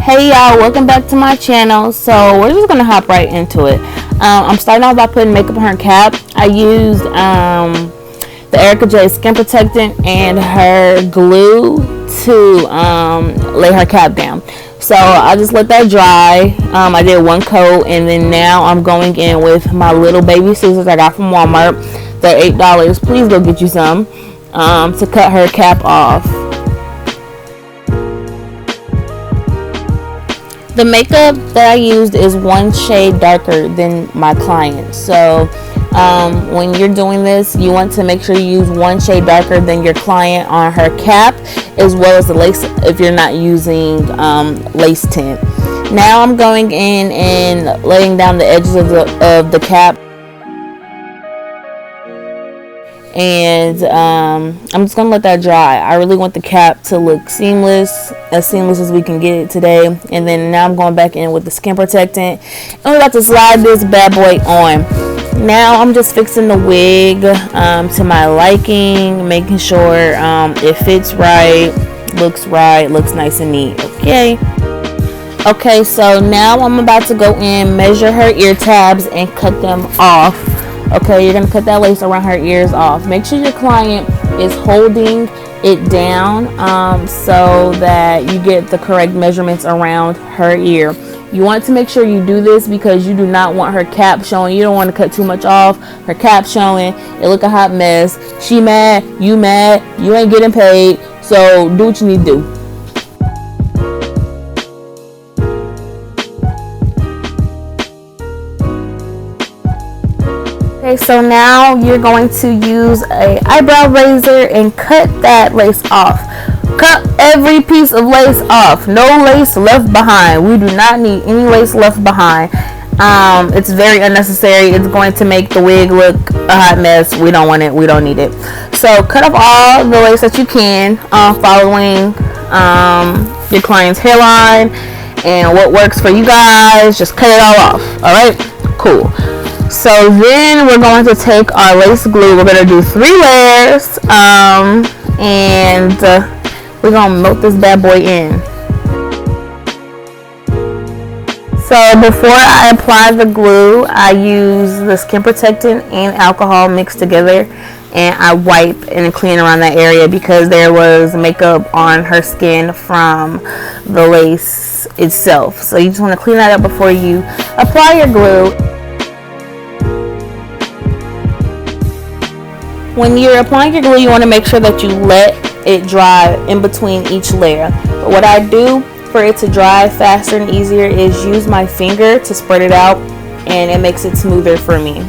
Hey y'all, welcome back to my channel. So we're just gonna hop right into it. I'm starting off by putting makeup on her cap. I used the Erica J skin protectant and her glue to lay her cap down. So I just let that dry. I did one coat, and then now I'm going in with my little baby scissors I got from Walmart. They're $8. Please go get you some to cut her cap off. The makeup that I used is one shade darker than my client. So when you're doing this, you want to make sure you use one shade darker than your client on her cap, as well as the lace if you're not using lace tint. Now I'm going in and laying down the edges of the cap. And I'm just gonna let that dry. I really want the cap to look seamless as we can get it today. And then now I'm going back in with the skin protectant, and we're about to slide this bad boy on. Now I'm just fixing the wig to my liking, making sure it fits right, looks nice and neat. Okay, so now I'm about to go in, measure her ear tabs, and cut them off. Okay, you're going to cut that lace around her ears off. Make sure your client is holding it down so that you get the correct measurements around her ear. You want to make sure you do this because you do not want her cap showing. You don't want to cut too much off. Her cap showing. It look a hot mess. She mad. You ain't getting paid. So do what you need to do. Okay, so now you're going to use a eyebrow razor and cut that lace off. Cut every piece of lace off. No lace left behind. We do not need any lace left behind. It's very unnecessary. It's going to make the wig look a hot mess. We don't want it. We don't need it. So cut off all the lace that you can, following your client's hairline and what works for you guys. Just cut it all off. All right, cool. So then we're going to take our lace glue. We're going to do 3 layers, and we're going to melt this bad boy in. So before I apply the glue, I use the skin protectant and alcohol mixed together, and I wipe and clean around that area because there was makeup on her skin from the lace itself. So you just want to clean that up before you apply your glue. When you're applying your glue, you want to make sure that you let it dry in between each layer. But what I do for it to dry faster and easier is use my finger to spread it out, and it makes it smoother for me.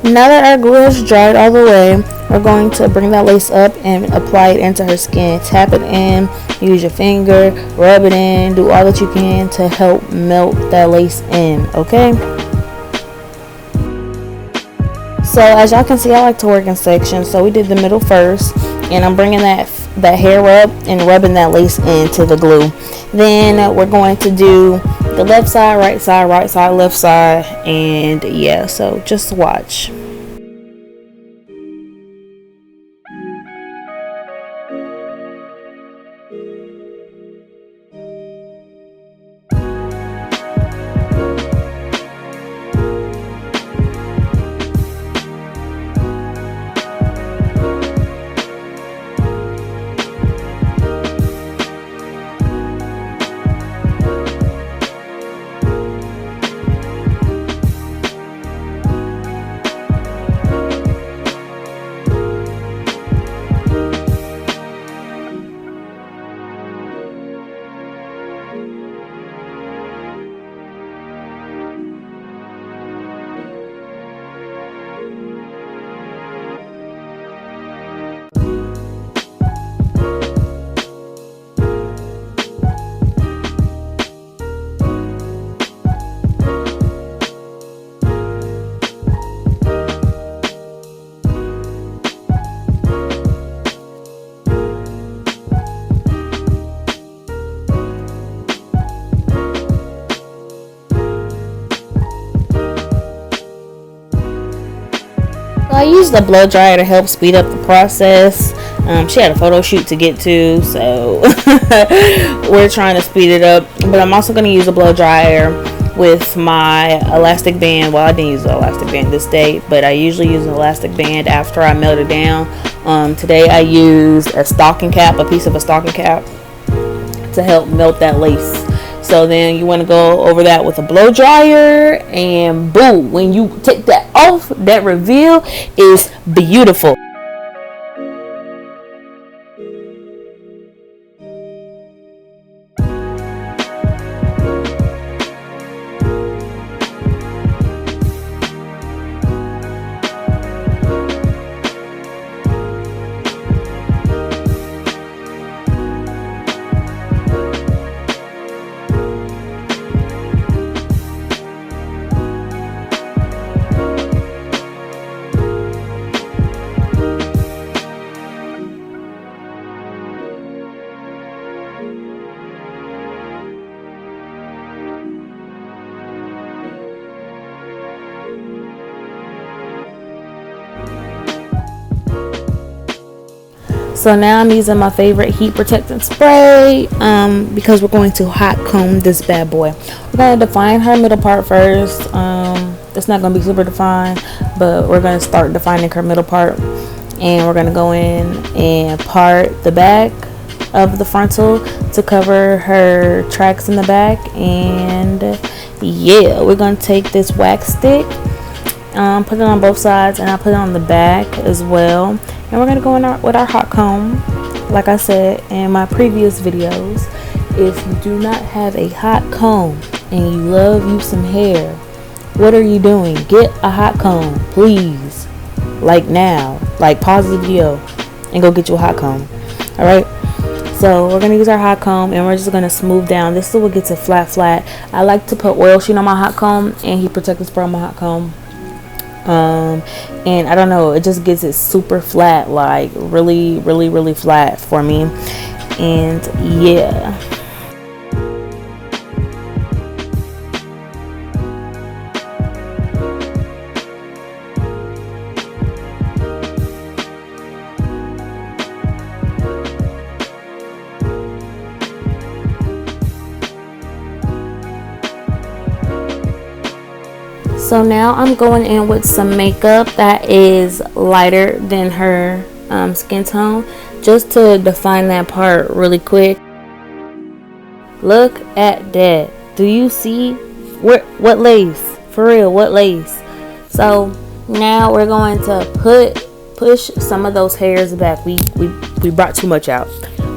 Now that our glue is dried all the way, we're going to bring that lace up and apply it into her skin. Tap it in, use your finger, rub it in, do all that you can to help melt that lace in, okay? So as y'all can see, I like to work in sections. So we did the middle first, and I'm bringing that hair rub and rubbing that lace into the glue. Then we're going to do the left side, right side, left side, and yeah, so just watch. I used the blow dryer to help speed up the process. She had a photo shoot to get to, so we're trying to speed it up. But I'm also going to use a blow dryer with my elastic band. Well, I didn't use the elastic band this day, but I usually use an elastic band after I melt it down. Today I used a stocking cap, a piece of a stocking cap, to help melt that lace. So then you want to go over that with a blow dryer, and boom, when you take that off, that reveal is beautiful. So now I'm using my favorite heat protectant spray because we're going to hot comb this bad boy. We're going to define her middle part first. It's not going to be super defined, but we're going to start defining her middle part. And we're going to go in and part the back of the frontal to cover her tracks in the back. And yeah, we're going to take this wax stick, put it on both sides, and I'll put it on the back as well. And we're going to go in with our hot comb. Like I said in my previous videos, if you do not have a hot comb and you love you some hair, what are you doing? Get a hot comb, please. Like now. Like pause the video and go get you a hot comb. Alright? So we're going to use our hot comb and we're just going to smooth down. This is what gets it flat. I like to put oil sheen on my hot comb and heat protectant spray on my hot comb. And I don't know, it just gets it super flat, like really flat for me. And yeah. So now I'm going in with some makeup that is lighter than her skin tone, just to define that part really quick. Look at that. Do you see what lace? For real, what lace? So now we're going to push some of those hairs back. We brought too much out.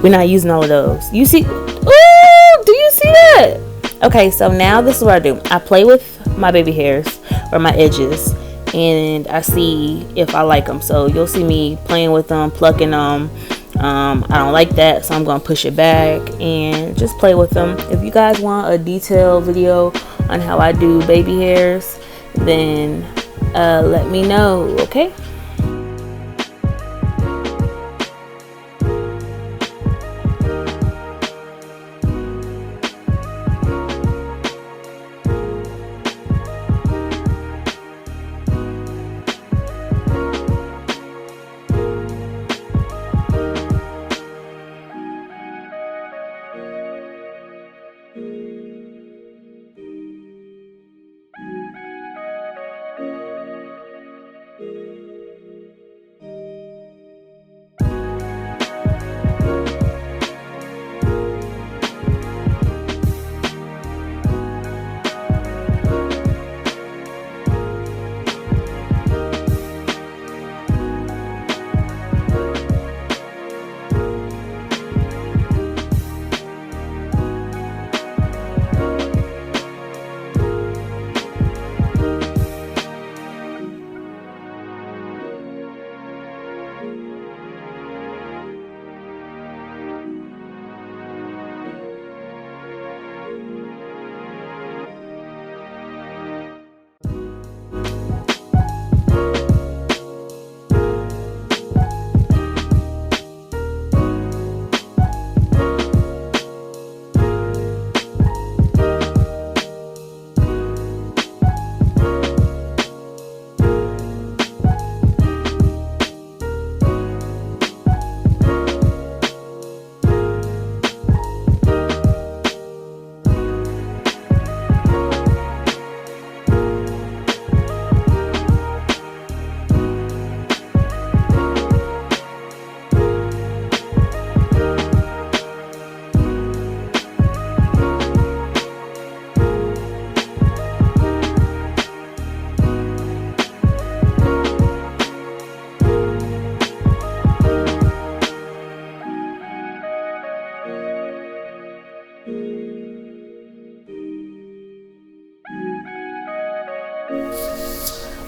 We're not using all of those. You see? Ooh, do you see that? Okay, so now this is what I do. I play with my baby hairs or my edges, and I see if I like them. So you'll see me playing with them, plucking them. I don't like that, so I'm gonna push it back and just play with them. If you guys want a detailed video on how I do baby hairs, then let me know, okay?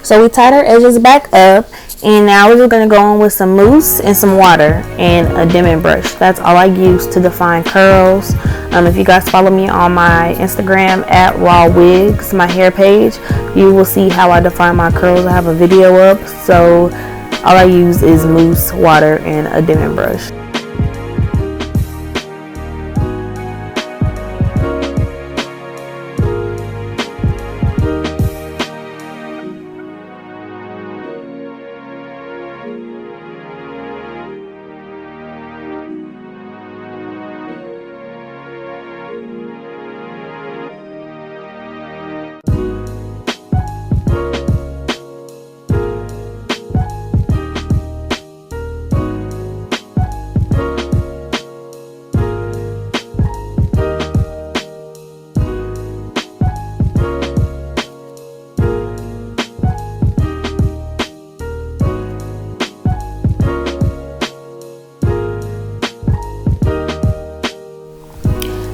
So we tied our edges back up, and now we're just going to go on with some mousse and some water and a dimming brush. That's all I use to define curls. If you guys follow me on my Instagram at Raw Wigs, my hair page, you will see how I define my curls. I have a video up, so all I use is mousse, water, and a dimming brush.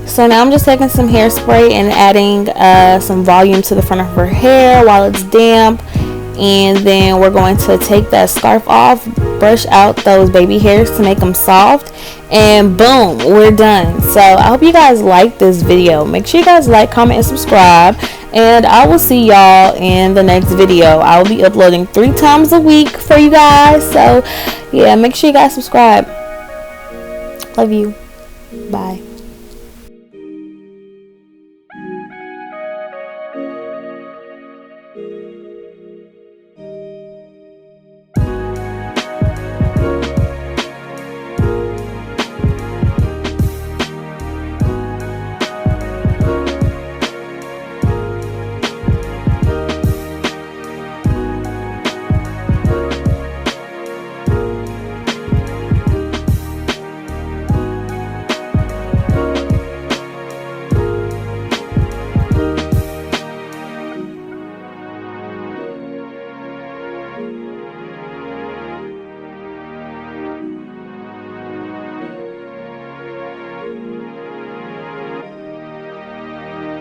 So now I'm just taking some hairspray and adding some volume to the front of her hair while it's damp. And then we're going to take that scarf off, brush out those baby hairs to make them soft, and boom, we're done. So I hope you guys like this video. Make sure you guys like, comment, and subscribe. And I will see y'all in the next video. I will be uploading 3 times a week for you guys. So yeah, make sure you guys subscribe. Love you. Bye.